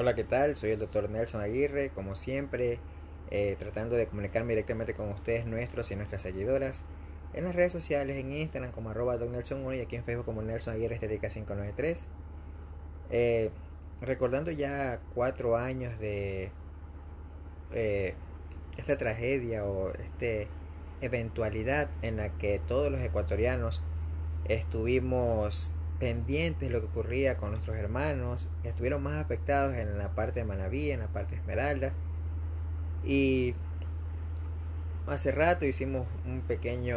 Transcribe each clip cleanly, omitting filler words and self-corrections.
Hola, ¿qué tal? Soy el doctor Nelson Aguirre, como siempre, tratando de comunicarme directamente con ustedes, nuestros y nuestras seguidoras, en las redes sociales, en Instagram como @docnelson1 y aquí en Facebook como Nelson Aguirre Estética 593. Eh, Recordando ya 4 años de eh, esta tragedia o esta eventualidad en la que todos los ecuatorianos estuvimos pendientes de lo que ocurría con nuestros hermanos, estuvieron más afectados en la parte de Manabí, en la parte de Esmeralda. Y hace rato hicimos una pequeña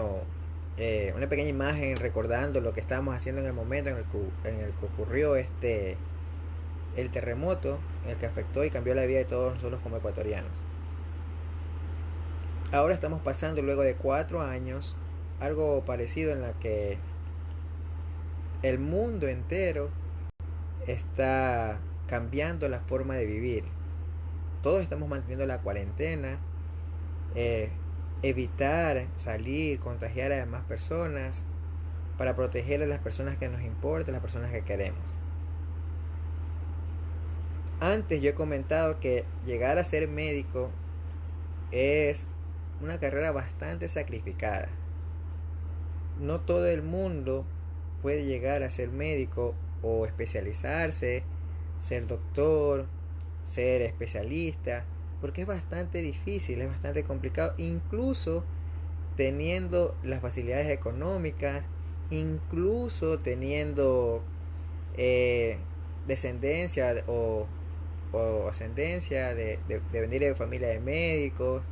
imagen recordando lo que estábamos haciendo en el momento en el que ocurrió el terremoto, el que afectó y cambió la vida de todos nosotros como ecuatorianos. Ahora estamos pasando luego de 4 años algo parecido en la que el mundo entero está cambiando la forma de vivir. Todos estamos manteniendo la cuarentena, eh, evitar salir, contagiar a demás personas para proteger a las personas que nos importan, las personas que queremos. Antes yo he comentado que llegar a ser médico es una carrera bastante sacrificada. No todo el mundo puede llegar a ser médico o especializarse, ser doctor, ser especialista, porque es bastante difícil, es bastante complicado, incluso teniendo las facilidades económicas, incluso teniendo eh, descendencia o ascendencia de venir de familia de médicos.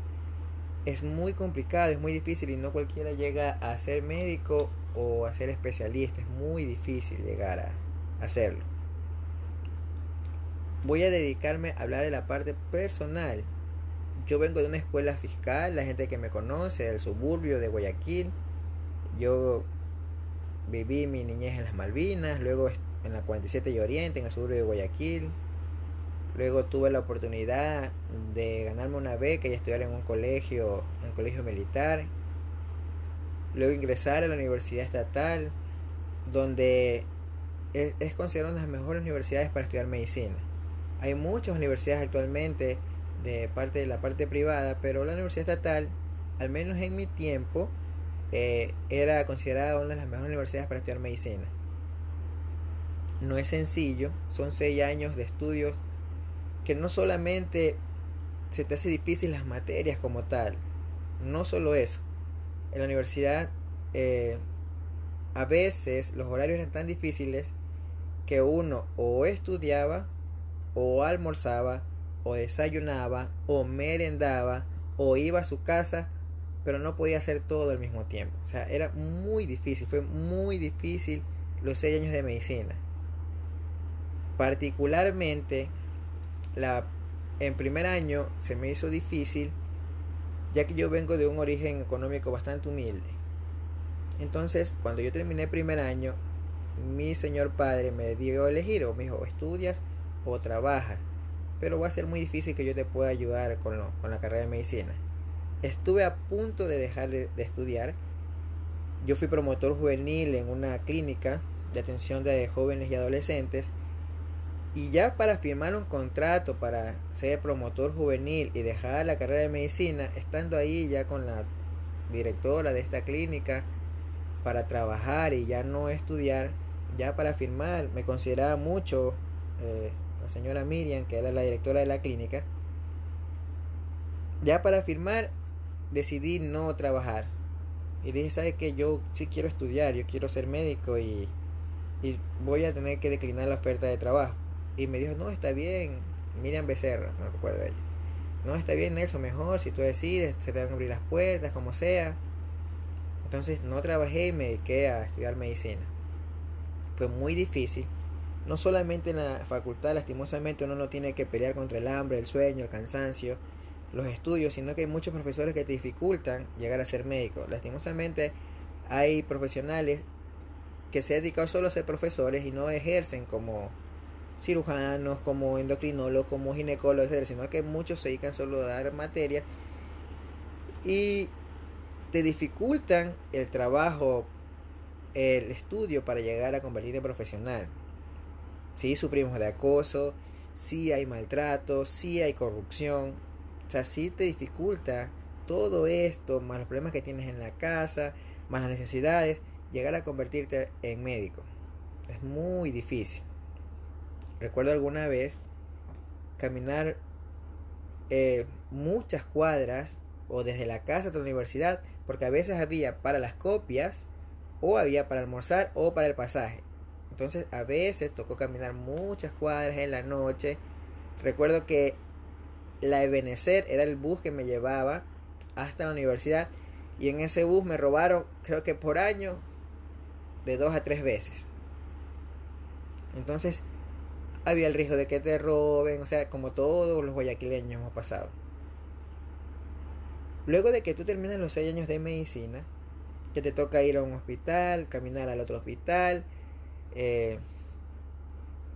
Es muy complicado, es muy difícil y no cualquiera llega a ser médico o a ser especialista. Es muy difícil llegar a hacerlo. Voy a dedicarme a hablar de la parte personal. Yo vengo de una escuela fiscal, la gente que me conoce, del suburbio de Guayaquil. Yo viví mi niñez en las Malvinas, luego en la 47 y Oriente, en el suburbio de Guayaquil. Luego tuve la oportunidad de ganarme una beca y estudiar en un colegio militar. Luego ingresar a la universidad estatal, donde es considerada una de las mejores universidades para estudiar medicina. Hay muchas universidades actualmente de la parte privada, pero la universidad estatal, al menos en mi tiempo, era considerada una de las mejores universidades para estudiar medicina. No es sencillo, son 6 años de estudios que no solamente se te hace difícil las materias como tal, no solo eso. En la universidad a veces los horarios eran tan difíciles que uno o estudiaba o almorzaba o desayunaba o merendaba o iba a su casa, pero no podía hacer todo al mismo tiempo. O sea, era muy difícil, fue muy difícil los 6 años de medicina. Particularmente la, en primer año se me hizo difícil, ya que yo vengo de un origen económico bastante humilde. Entonces, cuando yo terminé el primer año, mi señor padre me dio a elegir, o me dijo, estudias o trabajas, pero va a ser muy difícil que yo te pueda ayudar con la carrera de medicina. Estuve a punto de dejar de estudiar. Yo fui promotor juvenil en una clínica de atención de jóvenes y adolescentes, y ya para firmar un contrato para ser promotor juvenil y dejar la carrera de medicina, estando ahí ya con la directora de esta clínica para trabajar y ya no estudiar, ya para firmar, me consideraba mucho la señora Miriam, que era la directora de la clínica. Ya para firmar decidí no trabajar y dije, ¿sabe qué? Yo sí quiero estudiar, yo quiero ser médico y voy a tener que declinar la oferta de trabajo. Y me dijo, no, está bien, Miriam Becerra, no recuerdo de ella. No, está bien, Nelson, mejor, si tú decides, se te van a abrir las puertas, como sea. Entonces no trabajé y me dediqué a estudiar medicina. Fue muy difícil. No solamente en la facultad, lastimosamente uno no tiene que pelear contra el hambre, el sueño, el cansancio, los estudios, sino que hay muchos profesores que te dificultan llegar a ser médico. Lastimosamente hay profesionales que se han dedicado solo a ser profesores y no ejercen como cirujanos, como endocrinólogos, como ginecólogos, etc., sino que muchos se dedican solo a dar materias y te dificultan el trabajo, el estudio para llegar a convertirte en profesional. Sí, sufrimos de acoso, sí hay maltrato, sí hay corrupción. O sea, sí te dificulta todo esto, más los problemas que tienes en la casa, más las necesidades, llegar a convertirte en médico. Es muy difícil. Recuerdo alguna vez caminar muchas cuadras o desde la casa hasta la universidad, porque a veces había para las copias o había para almorzar o para el pasaje. Entonces a veces tocó caminar muchas cuadras en la noche. Recuerdo que la Ebenezer era el bus que me llevaba hasta la universidad, y en ese bus me robaron, creo que por año, de 2 a 3 veces. Entonces había el riesgo de que te roben, o sea, como todos los guayaquileños hemos pasado. Luego de que tú terminas los 6 años de medicina, que te toca ir a un hospital, caminar al otro hospital, eh,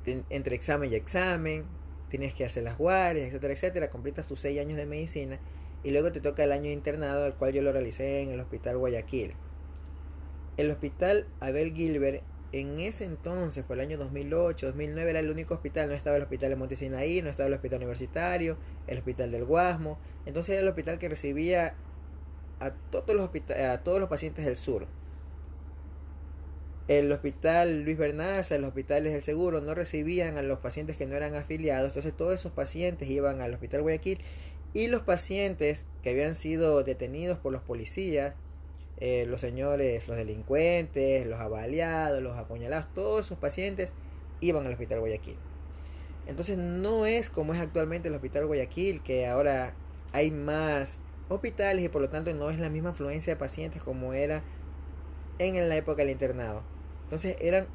entre examen y examen, tienes que hacer las guardias, etcétera, etcétera, completas tus 6 años de medicina y luego te toca el año de internado, al cual yo lo realicé en el Hospital Guayaquil. El Hospital Abel Gilbert, en ese entonces, por el año 2008, 2009, era el único hospital. No estaba el Hospital de Monte Sinaí, no estaba el Hospital Universitario, el Hospital del Guasmo. Entonces era el hospital que recibía a todos los pacientes del sur. El Hospital Luis Bernaza, los hospitales del Seguro no recibían a los pacientes que no eran afiliados. Entonces todos esos pacientes iban al Hospital Guayaquil, y los pacientes que habían sido detenidos por los policías, los señores, los delincuentes, los avaliados, los apuñalados, todos esos pacientes iban al Hospital Guayaquil. Entonces no es como es actualmente el Hospital Guayaquil, que ahora hay más hospitales y por lo tanto no es la misma afluencia de pacientes como era en la época del internado. Entonces eran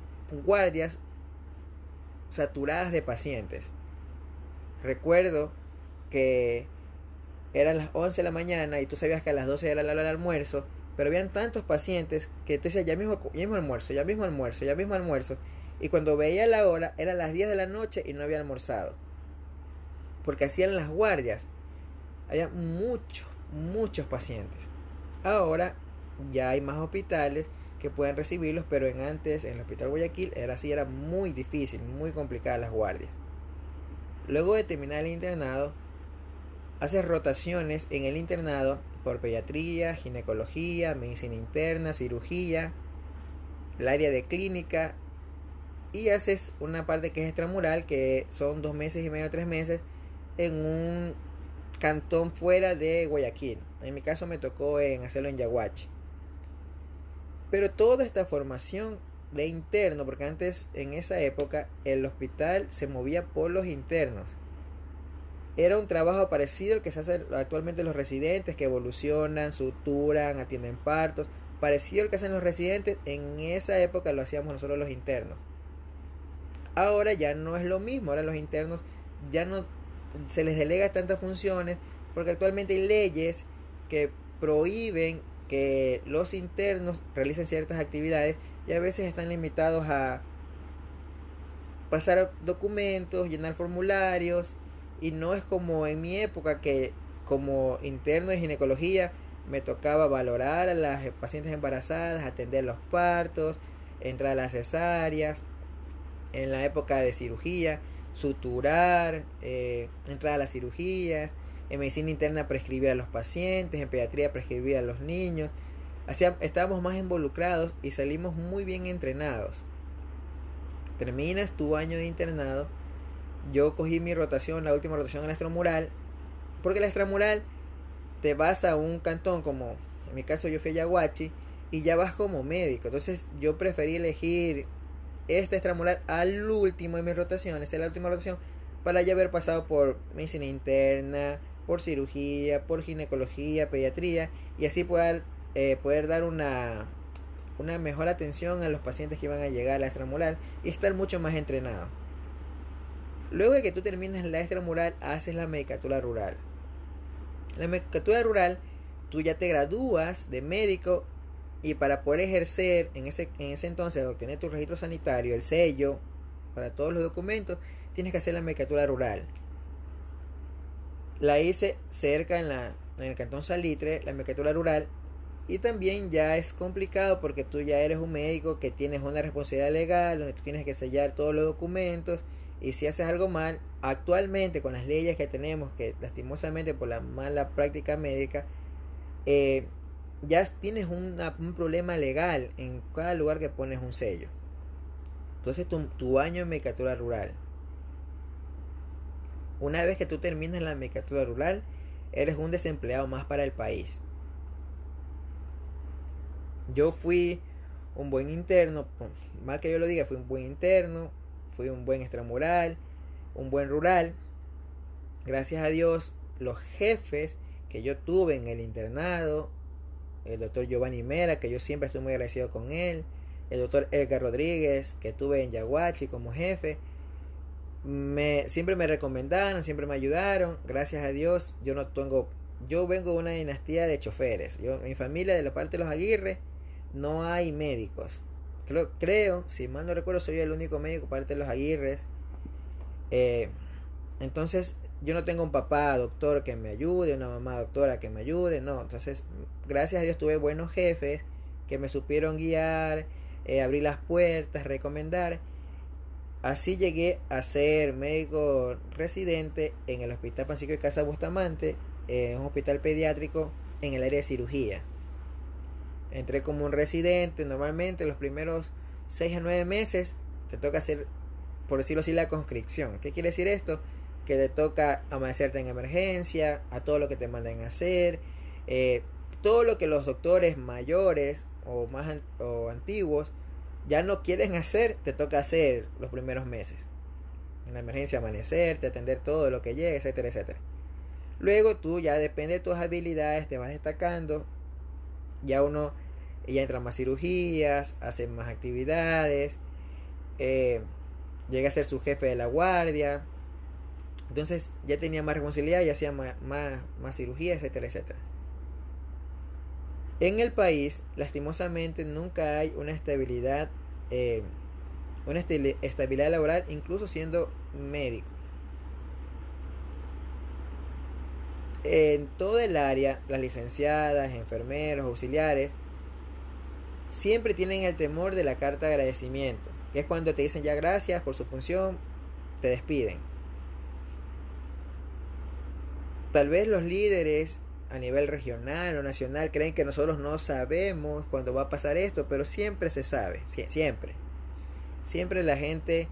guardias saturadas de pacientes. Recuerdo que eran las 11 de la mañana y tú sabías que a las 12 era la hora del almuerzo, pero habían tantos pacientes que tú decías, ya mismo almuerzo, ya mismo almuerzo, ya mismo almuerzo. Y cuando veía la hora, eran las 10 de la noche y no había almorzado. Porque hacían las guardias. Había muchos pacientes. Ahora ya hay más hospitales que pueden recibirlos, pero antes en el Hospital Guayaquil era así, era muy difícil, muy complicada las guardias. Luego de terminar el internado, haces rotaciones en el internado por pediatría, ginecología, medicina interna, cirugía, el área de clínica, y haces una parte que es extramural, que son 2 meses y medio, 3 meses, en un cantón fuera de Guayaquil. En mi caso me tocó hacerlo en Yaguachi. Pero toda esta formación de interno, porque antes en esa época el hospital se movía por los internos, era un trabajo parecido al que se hace actualmente los residentes, que evolucionan, suturan, atienden partos, parecido al que hacen los residentes. En esa época lo hacíamos nosotros los internos. Ahora ya no es lo mismo, ahora los internos ya no se les delega tantas funciones, porque actualmente hay leyes que prohíben que los internos realicen ciertas actividades, y a veces están limitados a pasar documentos, llenar formularios, y no es como en mi época, que como interno de ginecología me tocaba valorar a las pacientes embarazadas, atender los partos, entrar a las cesáreas. En la época de cirugía, suturar, entrar a las cirugías. En medicina interna prescribir a los pacientes, en pediatría prescribir a los niños. Estábamos más involucrados y salimos muy bien entrenados. Terminas tu año de internado. Yo cogí mi rotación, la última rotación en la extramural, porque la extramural te vas a un cantón, como en mi caso yo fui a Yaguachi, y ya vas como médico. Entonces yo preferí elegir esta extramural al último de mis rotaciones, es la última rotación, para ya haber pasado por medicina interna, por cirugía, por ginecología, pediatría, y así poder dar una mejor atención a los pacientes que iban a llegar a la extramural y estar mucho más entrenado. Luego de que tú terminas la extramural, haces la medicatura rural. La medicatura rural, tú ya te gradúas de médico, y para poder ejercer en ese entonces, obtener tu registro sanitario, el sello para todos los documentos, tienes que hacer la medicatura rural. La hice cerca en el cantón Salitre, la medicatura rural, y también ya es complicado porque tú ya eres un médico que tienes una responsabilidad legal, donde tú tienes que sellar todos los documentos, y si haces algo mal, actualmente con las leyes que tenemos, que lastimosamente por la mala práctica médica, ya tienes un problema legal en cada lugar que pones un sello. Entonces tu año en Medicatura Rural, una vez que tú terminas la Medicatura Rural, eres un desempleado más para el país. Yo fui un buen interno, mal que yo lo diga, fui un buen interno, fui un buen extramural, un buen rural. Gracias a Dios, los jefes que yo tuve en el internado, el doctor Giovanni Mera, que yo siempre estoy muy agradecido con él, el doctor Edgar Rodríguez, que tuve en Yaguachi como jefe, siempre me recomendaron, siempre me ayudaron. Gracias a Dios, yo vengo de una dinastía de choferes. Mi familia, de la parte de los Aguirre, no hay médicos. Creo, si mal no recuerdo, soy el único médico parte de los Aguirres. Entonces, yo no tengo un papá doctor que me ayude, una mamá doctora que me ayude, no. Entonces, gracias a Dios tuve buenos jefes que me supieron guiar, abrir las puertas, recomendar. Así llegué a ser médico residente en el Hospital Francisco de Casa Bustamante, un hospital pediátrico en el área de cirugía. Entré como un residente. Normalmente los primeros 6 a 9 meses te toca hacer, por decirlo así, la conscripción. ¿Qué quiere decir esto? Que te toca amanecerte en emergencia, a todo lo que te mandan a hacer, todo lo que los doctores mayores o antiguos ya no quieren hacer, te toca hacer los primeros meses. En la emergencia amanecerte, atender todo lo que llegue, etcétera, etcétera. Luego tú ya depende de tus habilidades, te vas destacando. Ya entra más cirugías, hace más actividades, llega a ser su jefe de la guardia. Entonces ya tenía más responsabilidad, ya hacía más cirugía, etcétera, etcétera. En el país, lastimosamente, nunca hay una estabilidad laboral, incluso siendo médico. En todo el área, las licenciadas, enfermeros, auxiliares, siempre tienen el temor de la carta de agradecimiento, que es cuando te dicen ya gracias por su función, te despiden. Tal vez los líderes a nivel regional o nacional creen que nosotros no sabemos cuándo va a pasar esto, pero siempre se sabe, siempre la gente,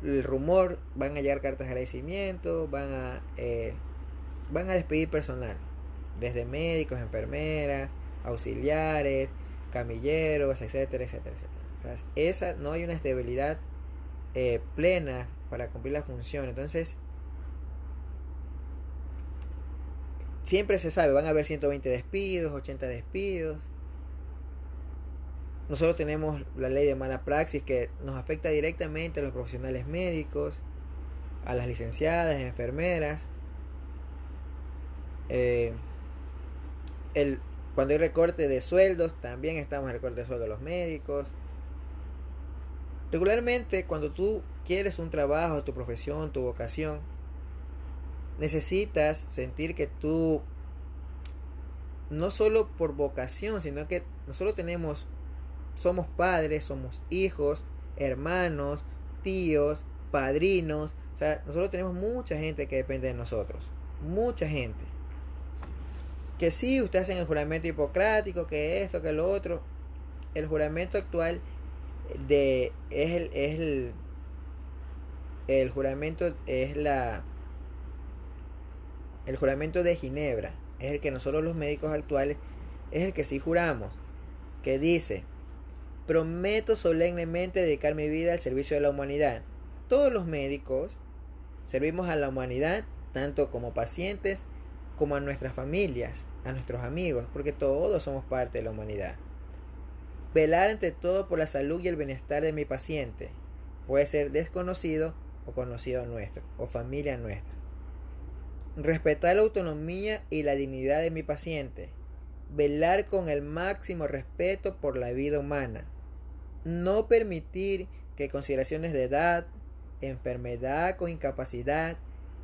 el rumor, van a llegar cartas de agradecimiento, van a despedir personal, desde médicos, enfermeras, auxiliares, camilleros, etcétera, etcétera, etcétera. O sea, no hay una estabilidad plena para cumplir la función. Entonces, siempre se sabe, van a haber 120 despidos, 80 despidos. Nosotros tenemos la ley de mala praxis que nos afecta directamente a los profesionales médicos, a las licenciadas, enfermeras. Cuando hay recorte de sueldos, también estamos en recorte de sueldos de los médicos. Regularmente, cuando tú quieres un trabajo, tu profesión, tu vocación, necesitas sentir que tú, no solo por vocación, sino que nosotros somos padres, somos hijos, hermanos, tíos, padrinos. O sea, nosotros tenemos mucha gente que depende de nosotros. Mucha gente. Que sí, ustedes hacen el juramento hipocrático, que esto, que lo otro. El juramento actual el juramento el juramento de Ginebra, es el que nosotros los médicos actuales, es el que sí juramos, que dice: prometo solemnemente dedicar mi vida al servicio de la humanidad. Todos los médicos servimos a la humanidad, tanto como pacientes, como a nuestras familias, a nuestros amigos, porque todos somos parte de la humanidad. Velar ante todo por la salud y el bienestar de mi paciente, puede ser desconocido o conocido nuestro, o familia nuestra. Respetar la autonomía y la dignidad de mi paciente, velar con el máximo respeto por la vida humana, no permitir que consideraciones de edad, enfermedad o incapacidad,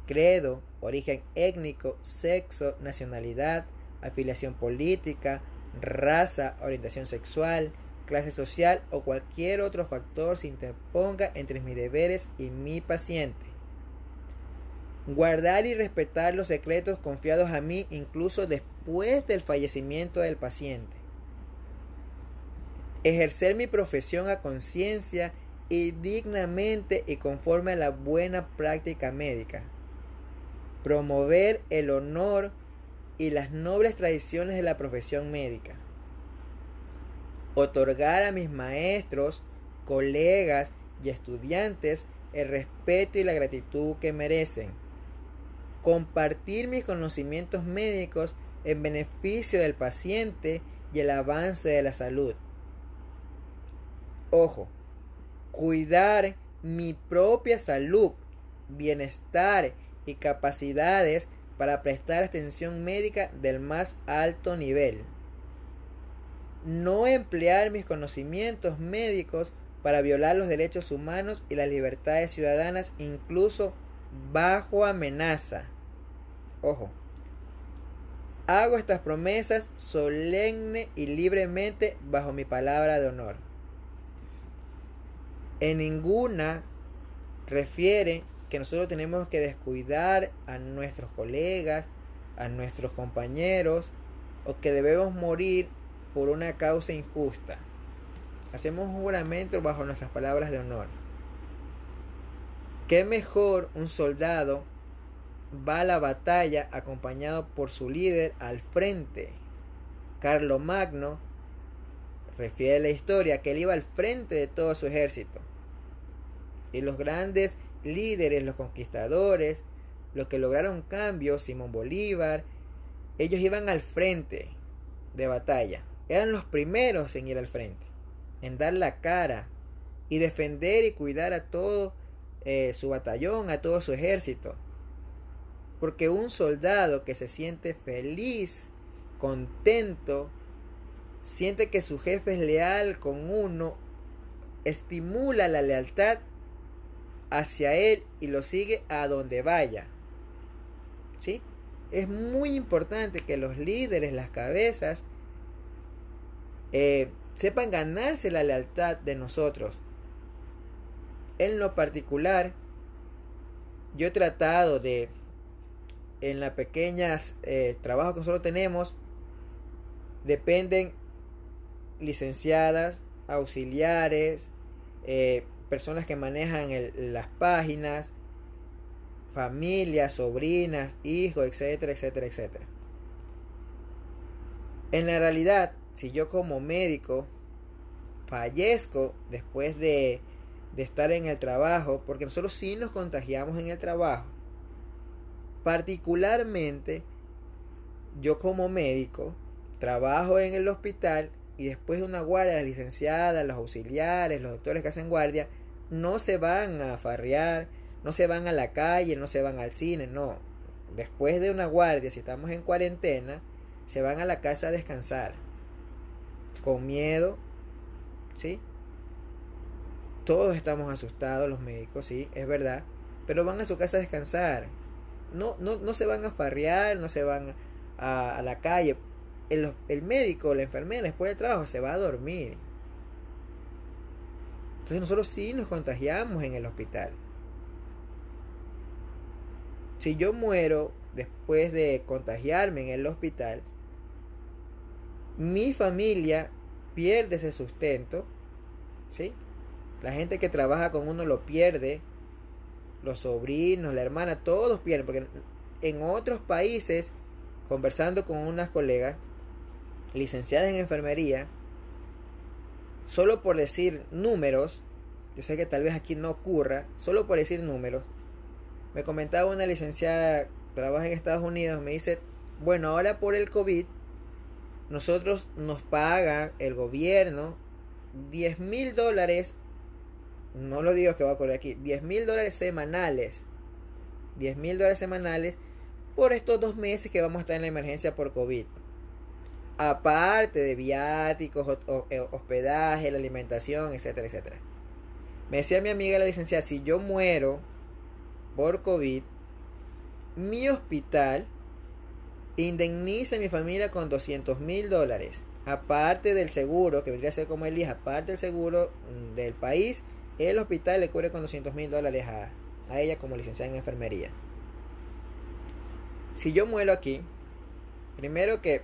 credo, origen étnico, sexo, nacionalidad, afiliación política, raza, orientación sexual, clase social o cualquier otro factor se interponga entre mis deberes y mi paciente. Guardar y respetar los secretos confiados a mí incluso después del fallecimiento del paciente. Ejercer mi profesión a conciencia y dignamente y conforme a la buena práctica médica. Promover el honor y las nobles tradiciones de la profesión médica. Otorgar a mis maestros, colegas y estudiantes el respeto y la gratitud que merecen. Compartir mis conocimientos médicos en beneficio del paciente y el avance de la salud. Ojo, cuidar mi propia salud, bienestar y capacidades para prestar atención médica del más alto nivel. No emplear mis conocimientos médicos para violar los derechos humanos y las libertades ciudadanas, incluso bajo amenaza. Ojo, hago estas promesas solemne y libremente bajo mi palabra de honor. En ninguna refiere que nosotros tenemos que descuidar a nuestros colegas, a nuestros compañeros, o que debemos morir por una causa injusta. Hacemos un juramento bajo nuestras palabras de honor. ¿Qué mejor un soldado va a la batalla acompañado por su líder al frente? Carlomagno refiere la historia que él iba al frente de todo su ejército. Y los grandes líderes, los conquistadores, los que lograron cambios, Simón Bolívar, ellos iban al frente de batalla. Eran los primeros en ir al frente, en dar la cara y defender y cuidar a todo su batallón, a todo su ejército. Porque un soldado que se siente feliz, contento, siente que su jefe es leal con uno, estimula la lealtad hacia él y lo sigue a donde vaya. ¿Sí? Es muy importante que los líderes, las cabezas, sepan ganarse la lealtad de nosotros. En lo particular, yo he tratado de, en las pequeñas trabajos que nosotros tenemos, dependen licenciadas, auxiliares, personas que manejan las páginas, familias, sobrinas, hijos, etcétera, etcétera, etcétera. En la realidad, si yo como médico fallezco después de estar en el trabajo, porque nosotros sí nos contagiamos en el trabajo, particularmente yo como médico trabajo en el hospital y después de una guardia, las licenciadas, los auxiliares, los doctores que hacen guardia, no se van a farrear, no se van a la calle, no se van al cine, no. Después de una guardia, si estamos en cuarentena, se van a la casa a descansar, con miedo, ¿sí? Todos estamos asustados, los médicos, sí, es verdad, pero van a su casa a descansar. No se van a farrear, no se van a la calle. El médico, la enfermera, después del trabajo se va a dormir. Entonces nosotros sí nos contagiamos en el hospital. Si yo muero después de contagiarme en el hospital, mi familia pierde ese sustento, ¿sí? La gente que trabaja con uno lo pierde, los sobrinos, la hermana, todos pierden, porque en otros países, conversando con unas colegas licenciadas en enfermería, solo por decir números, yo sé que tal vez aquí no ocurra, solo por decir números, me comentaba una licenciada, trabaja en Estados Unidos, me dice, bueno, ahora por el COVID, nosotros nos paga el gobierno $10,000, no lo digo que va a ocurrir aquí, $10,000 semanales, $10,000 semanales por estos 2 meses que vamos a estar en la emergencia por COVID. Aparte de viáticos, hospedaje, la alimentación, etcétera, etcétera. Me decía mi amiga la licenciada, si yo muero por COVID, mi hospital indemniza a mi familia con $200,000 aparte del seguro, que vendría a ser como el IES, aparte del seguro del país, el hospital le cubre con $200,000 a ella como licenciada en enfermería. Si yo muero aquí, primero que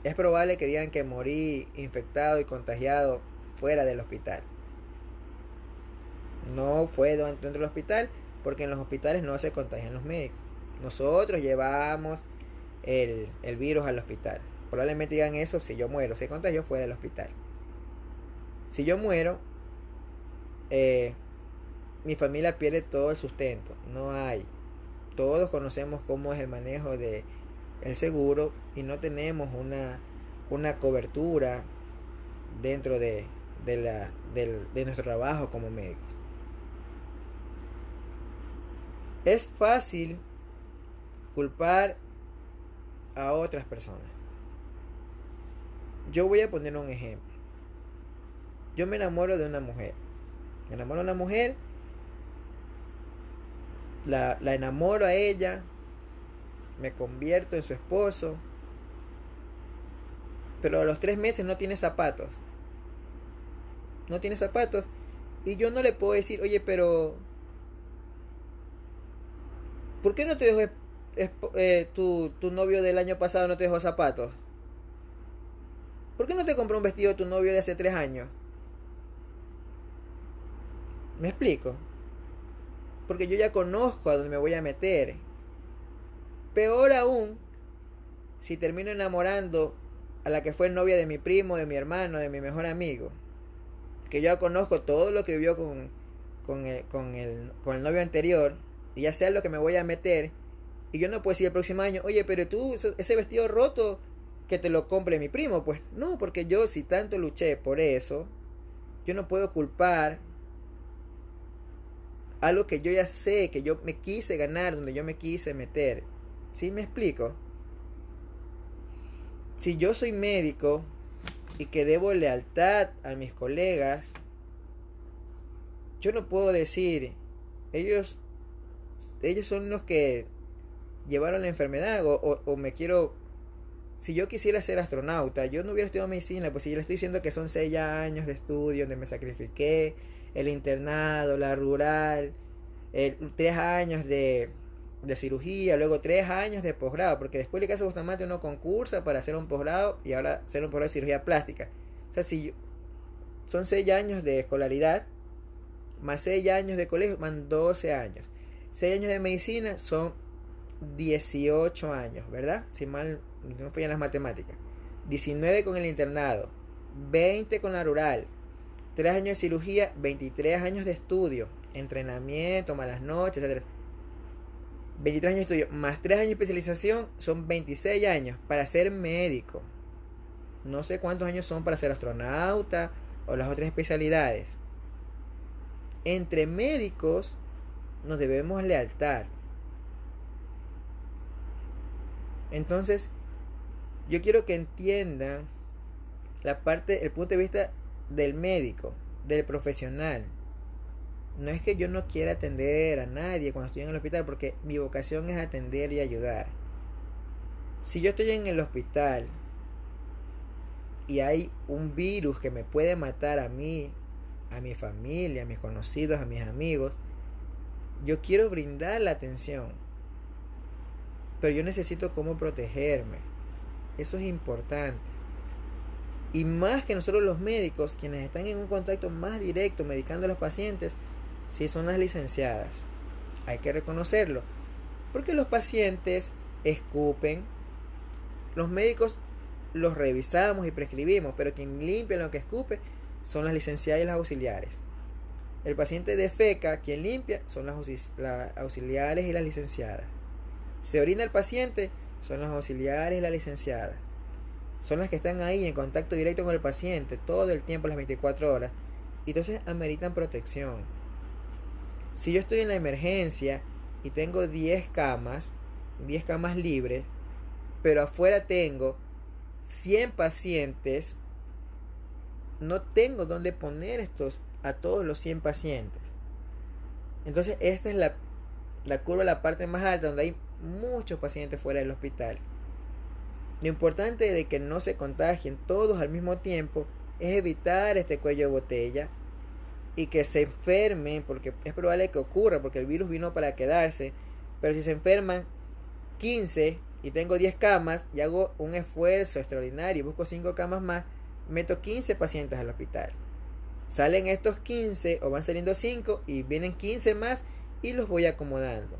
es probable que digan que morí infectado y contagiado fuera del hospital. No fue dentro del hospital, porque en los hospitales no se contagian los médicos. Nosotros llevamos el virus al hospital. Probablemente digan eso si yo muero, se contagió fuera del hospital. Si yo muero, mi familia pierde todo el sustento. No hay. Todos conocemos cómo es el manejo de el seguro y no tenemos una cobertura dentro de nuestro trabajo como médicos. Es fácil culpar a otras personas. Yo voy a poner un ejemplo. Yo me enamoro de una mujer. Me enamoro de una mujer. La enamoro a ella. Me convierto en su esposo. Pero a los 3 meses no tiene zapatos. No tiene zapatos. Y yo no le puedo decir, oye, pero ¿por qué no te dejó tu novio del año pasado no te dejó zapatos? ¿Por qué no te compró un vestido tu novio de hace 3 años? ¿Me explico? Porque yo ya conozco a dónde me voy a meter. Peor aún, si termino enamorando a la que fue novia de mi primo, de mi hermano, de mi mejor amigo. Que yo ya conozco todo lo que vivió con el novio anterior. Y ya sé lo que me voy a meter. Y yo no puedo decir el próximo año, oye, pero tú, ese vestido roto, que te lo compre mi primo. Pues no, porque yo si tanto luché por eso, yo no puedo culpar algo que yo ya sé, que yo me quise ganar, donde yo me quise meter. ¿Sí me explico? Si yo soy médico y que debo lealtad a mis colegas, yo no puedo decir, ellos son los que llevaron la enfermedad o me quiero. Si yo quisiera ser astronauta, yo no hubiera estudiado medicina, pues si yo le estoy diciendo que son 6 años de estudio donde me sacrifiqué, el internado, la rural, 3 años de cirugía, luego 3 años de posgrado, porque después de Casa Bustamante uno concursa para hacer un posgrado y ahora hacer un posgrado de cirugía plástica. O sea, si son 6 años de escolaridad, más 6 años de colegio, más 12 años. 6 años de medicina son 18 años, ¿verdad? Si mal no fallan las matemáticas. 19 con el internado, 20 con la rural, 3 años de cirugía, 23 años de estudio, entrenamiento, malas noches, etc. 23 años de estudio, más 3 años de especialización, son 26 años para ser médico. No sé cuántos años son para ser astronauta o las otras especialidades. Entre médicos nos debemos lealtad. Entonces, yo quiero que entiendan el punto de vista del médico, del profesional. No es que yo no quiera atender a nadie cuando estoy en el hospital, porque mi vocación es atender y ayudar. Si yo estoy en el hospital y hay un virus que me puede matar a mí, a mi familia, a mis conocidos, a mis amigos, yo quiero brindar la atención, pero yo necesito cómo protegerme. Eso es importante. Y más que nosotros los médicos, quienes están en un contacto más directo medicando a los pacientes, sí son las licenciadas. Hay que reconocerlo. Porque los pacientes escupen. Los médicos los revisamos y prescribimos, pero quien limpia lo que escupe son las licenciadas y las auxiliares. El paciente defeca, quien limpia son las auxiliares y las licenciadas. Se orina el paciente, son las auxiliares y las licenciadas. Son las que están ahí en contacto directo con el paciente todo el tiempo, las 24 horas. Y entonces ameritan protección. Si yo estoy en la emergencia y tengo 10 camas libres, pero afuera tengo 100 pacientes, no tengo dónde poner a todos los 100 pacientes. Entonces esta es la curva, la parte más alta, donde hay muchos pacientes fuera del hospital. Lo importante de que no se contagien todos al mismo tiempo es evitar este cuello de botella y que se enfermen, porque es probable que ocurra, porque el virus vino para quedarse. Pero si se enferman 15 y tengo 10 camas y hago un esfuerzo extraordinario y busco 5 camas más, meto 15 pacientes al hospital. Salen estos 15 o van saliendo 5 y vienen 15 más y los voy acomodando.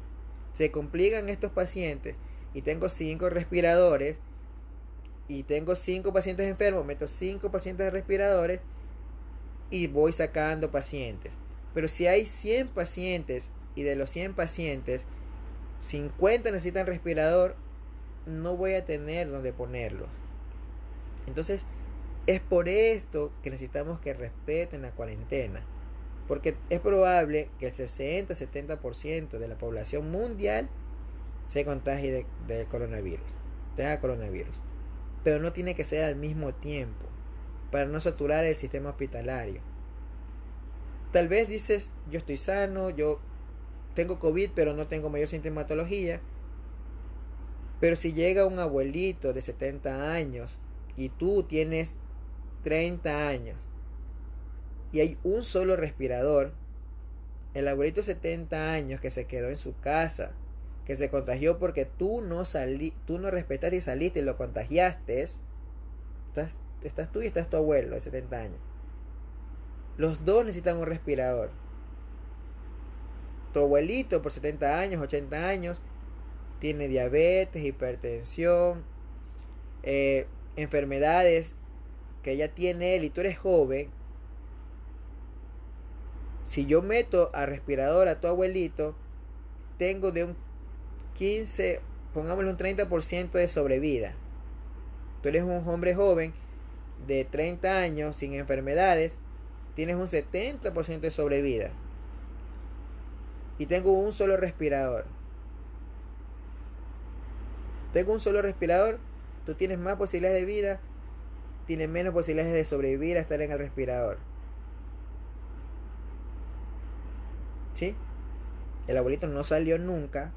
Se complican estos pacientes y tengo 5 respiradores y tengo 5 pacientes enfermos, meto 5 pacientes de respiradores y voy sacando pacientes. Pero si hay 100 pacientes y de los 100 pacientes 50 necesitan respirador, no voy a tener donde ponerlos. Entonces es por esto que necesitamos que respeten la cuarentena, porque es probable que el 60-70% de la población mundial se contagie del coronavirus, tenga coronavirus, pero no tiene que ser al mismo tiempo para no saturar el sistema hospitalario. Tal vez dices, yo estoy sano, yo tengo COVID pero no tengo mayor sintomatología, pero si llega un abuelito de 70 años y tú tienes 30 años y hay un solo respirador, el abuelito de 70 años que se quedó en su casa, que se contagió porque tú no respetaste y saliste y lo contagiaste, estás tú y estás tu abuelo de 70 años. Los dos necesitan un respirador. Tu abuelito por 70 años, 80 años, tiene diabetes, hipertensión, enfermedades que ya tiene él y tú eres joven. Si yo meto a respirador a tu abuelito, tengo de un 15, pongámosle un 30% de sobrevida. Tú eres un hombre joven de 30 años sin enfermedades, tienes un 70% de sobrevida. Y tengo un solo respirador. Tú tienes más posibilidades de vida, tienes menos posibilidades de sobrevivir a estar en el respirador. ¿Sí? El abuelito no salió nunca,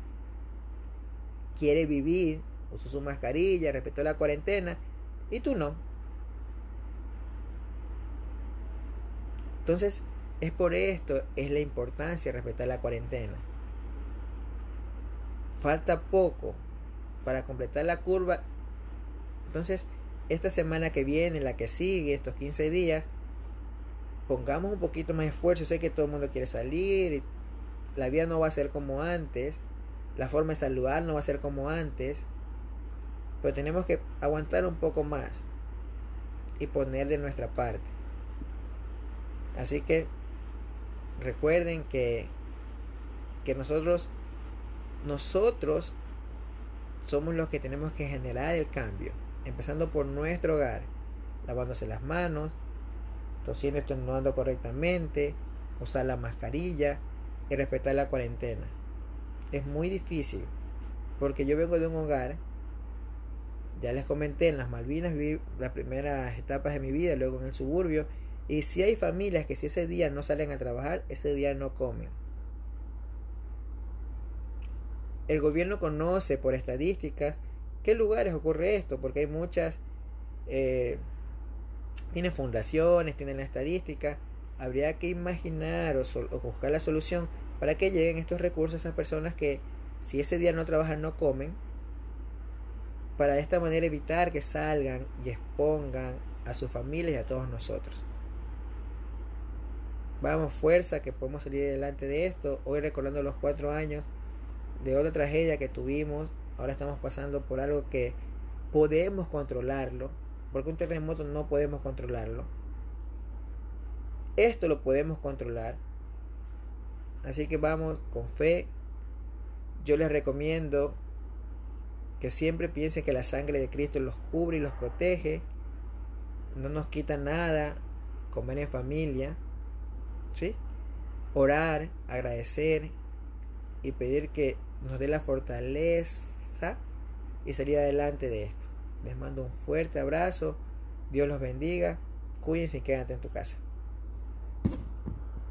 quiere vivir, usó su mascarilla, respetó la cuarentena, y tú no. Entonces, es por esto, es la importancia de respetar la cuarentena. Falta poco para completar la curva. Entonces, esta semana que viene, la que sigue, estos 15 días, pongamos un poquito más de esfuerzo. Sé que todo el mundo quiere salir, la vida no va a ser como antes, la forma de saludar no va a ser como antes, pero tenemos que aguantar un poco más y poner de nuestra parte. Así que recuerden que nosotros somos los que tenemos que generar el cambio, empezando por nuestro hogar, lavándose las manos, tosiendo, estornudando correctamente, usar la mascarilla y respetar la cuarentena. Es muy difícil porque yo vengo de un hogar, ya les comenté, en las Malvinas viví las primeras etapas de mi vida, luego en el suburbio, y si hay familias que si ese día no salen a trabajar, ese día no comen. El gobierno conoce por estadísticas qué lugares ocurre esto, porque hay muchas, tienen fundaciones, tienen la estadística. Habría que imaginar o buscar la solución para que lleguen estos recursos a esas personas que si ese día no trabajan no comen, para de esta manera evitar que salgan y expongan a sus familias y a todos nosotros. Vamos, fuerza, que podemos salir adelante de esto. Hoy recordando los 4 años de otra tragedia que tuvimos, ahora estamos pasando por algo que podemos controlarlo, porque un terremoto no podemos controlarlo. Esto lo podemos controlar. Así que vamos con fe. Yo les recomiendo que siempre piensen que la sangre de Cristo los cubre y los protege. No nos quita nada comer en familia, ¿sí? Orar, agradecer y pedir que nos dé la fortaleza y salir adelante de esto. Les mando un fuerte abrazo. Dios los bendiga. Cuídense y quédate en tu casa.